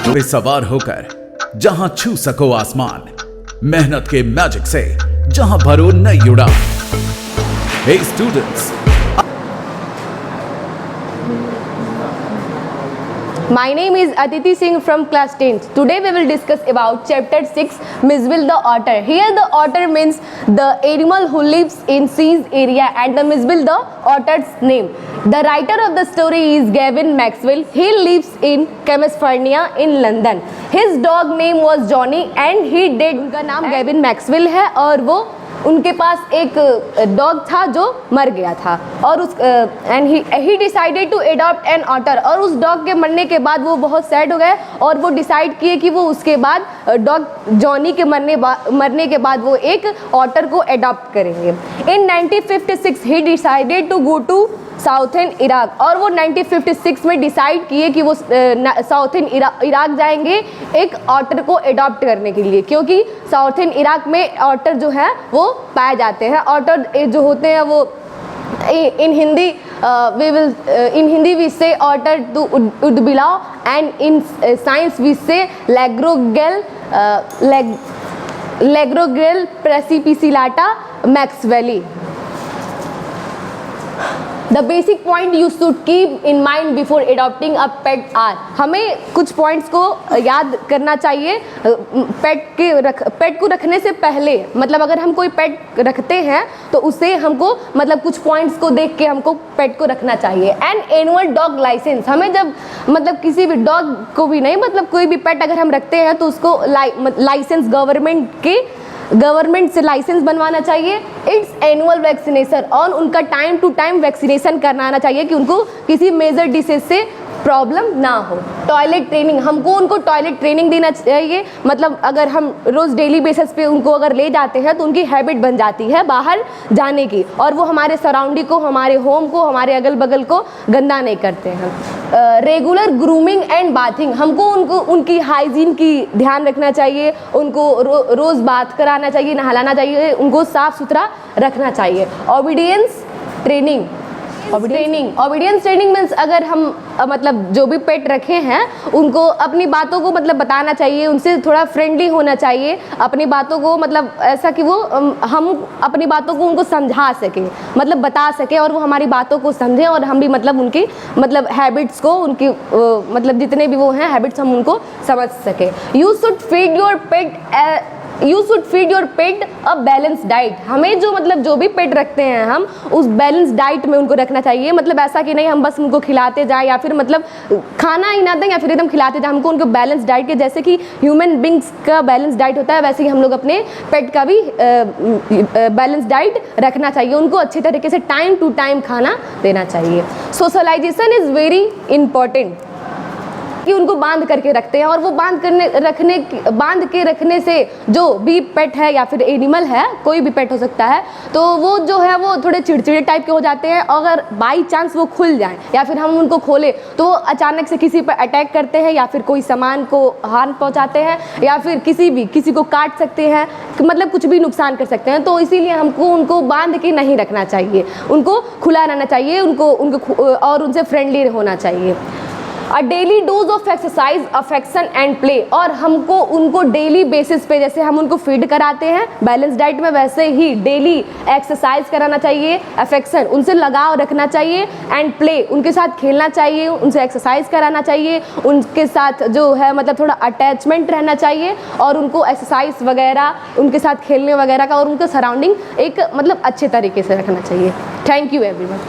पे सवार होकर जहां छू सको आसमान, मेहनत के मैजिक से जहां भरो नई उड़ान। Hey students, My name is Aditi Singh from class 10. Today we will discuss about chapter 6, Misville the otter. Here the otter means the animal who lives in seas area and the Misville the otter's name. The writer of the story is Gavin Maxwell. He lives in California in London. His dog name was Johnny and he did, उनका नाम Gavin Maxwell है और वो उनके पास एक dog था जो मर गया था और उस and he decided to adopt an otter. और उस डॉग के मरने के बाद वो बहुत सैड हो गए और वो डिसाइड किए कि वो उसके बाद डॉग जॉनी के मरने के बाद वो एक ऑटर को एडॉप्ट करेंगे। In 1956 he decided to go to southern Iraq और वो 1956 में डिसाइड किए कि वो साउथर्न इराक जाएंगे एक ऑटर को एडॉप्ट करने के लिए, क्योंकि साउथर्न इराक में ऑटर जो है वो पाए जाते हैं। ऑटर जो होते हैं वो in Hindi we say otter to udbilav and in science we say lutrogale प्रेसिपिसिलाटा मैक्सवेली। The basic point you should keep in mind before adopting a pet are, हमें कुछ पॉइंट्स को याद करना चाहिए पेट को रखने से पहले। मतलब अगर हम कोई पेट रखते हैं तो उसे हमको मतलब कुछ पॉइंट्स को देख के हमको पेट को रखना चाहिए। एंड एनुअल डॉग लाइसेंस, हमें जब मतलब किसी भी डॉग को भी नहीं मतलब कोई भी पेट अगर हम रखते हैं तो उसको लाइसेंस गवर्नमेंट से लाइसेंस बनवाना चाहिए। इट्स एनुअल वैक्सीनेशन और उनका टाइम टू टाइम वैक्सीनेशन कराना चाहिए कि उनको किसी मेजर डिसीज से प्रॉब्लम ना हो। टॉयलेट ट्रेनिंग, हमको उनको टॉयलेट ट्रेनिंग देना चाहिए। मतलब अगर हम रोज़ डेली बेसिस पे उनको अगर ले जाते हैं तो उनकी हैबिट बन जाती है बाहर जाने की और वो हमारे सराउंडिंग को, हमारे होम को, हमारे अगल बगल को गंदा नहीं करते हैं। रेगुलर ग्रूमिंग एंड बाथिंग, हमको उनकी हाइजीन की ध्यान रखना चाहिए। उनको रोज़ बाथ कराना चाहिए, नहलाना चाहिए, उनको साफ़ सुथरा रखना चाहिए। ओबीडियंस ट्रेनिंग मीन्स अगर हम मतलब जो भी पेट रखे हैं उनको अपनी बातों को मतलब बताना चाहिए, उनसे थोड़ा फ्रेंडली होना चाहिए। अपनी बातों को मतलब ऐसा कि वो हम अपनी बातों को उनको समझा सके, मतलब बता सके और वो हमारी बातों को समझें और हम भी मतलब उनकी मतलब हैबिट्स को, उनकी मतलब जितने भी वो हैं हैबिट्स हम उनको समझ सके। You should feed your pet a balance diet, हमें जो मतलब जो भी पेट रखते हैं हम उस बैलेंस डाइट में उनको रखना चाहिए। मतलब ऐसा कि नहीं हम बस उनको खिलाते जाए या फिर मतलब खाना ही ना दें या फिर एकदम खिलाते जाए। हमको उनको बैलेंस डाइट के, जैसे कि ह्यूमन बींग्स का बैलेंस डाइट होता है वैसे ही हम लोग अपने पेट का भी बैलेंस डाइट रखना चाहिए। उनको अच्छे तरीके से टाइम टू टाइम खाना देना चाहिए। सोशलाइजेशन इज़ वेरी इंपॉर्टेंट कि उनको बांध करके रखते हैं और वो बांध के रखने से जो भी पेट है या फिर एनिमल है, कोई भी पेट हो सकता है, तो वो जो है वो थोड़े चिड़चिड़े टाइप के हो जाते हैं। अगर बाई चांस वो खुल जाएं या फिर हम उनको खोलें तो वो अचानक से किसी पर अटैक करते हैं या फिर कोई सामान को हार्म पहुंचाते हैं या फिर किसी को काट सकते हैं, मतलब कुछ भी नुकसान कर सकते हैं। तो इसीलिए हमको उनको बांध के नहीं रखना चाहिए, उनको खुला रहना चाहिए, उनको और उनसे फ्रेंडली होना चाहिए। अ daily dose of exercise, affection and play, और हमको उनको डेली बेसिस पे जैसे हम उनको फीड कराते हैं बैलेंस डाइट में वैसे ही डेली एक्सरसाइज कराना चाहिए, अफेक्शन उनसे लगाव रखना चाहिए, एंड प्ले उनके साथ खेलना चाहिए, उनसे एक्सरसाइज कराना चाहिए, उनके साथ जो है मतलब थोड़ा अटैचमेंट रहना चाहिए और उनको एक्सरसाइज वगैरह उनके साथ खेलने वगैरह का और उनका सराउंडिंग एक मतलब अच्छे तरीके से रखना चाहिए। Thank you everyone.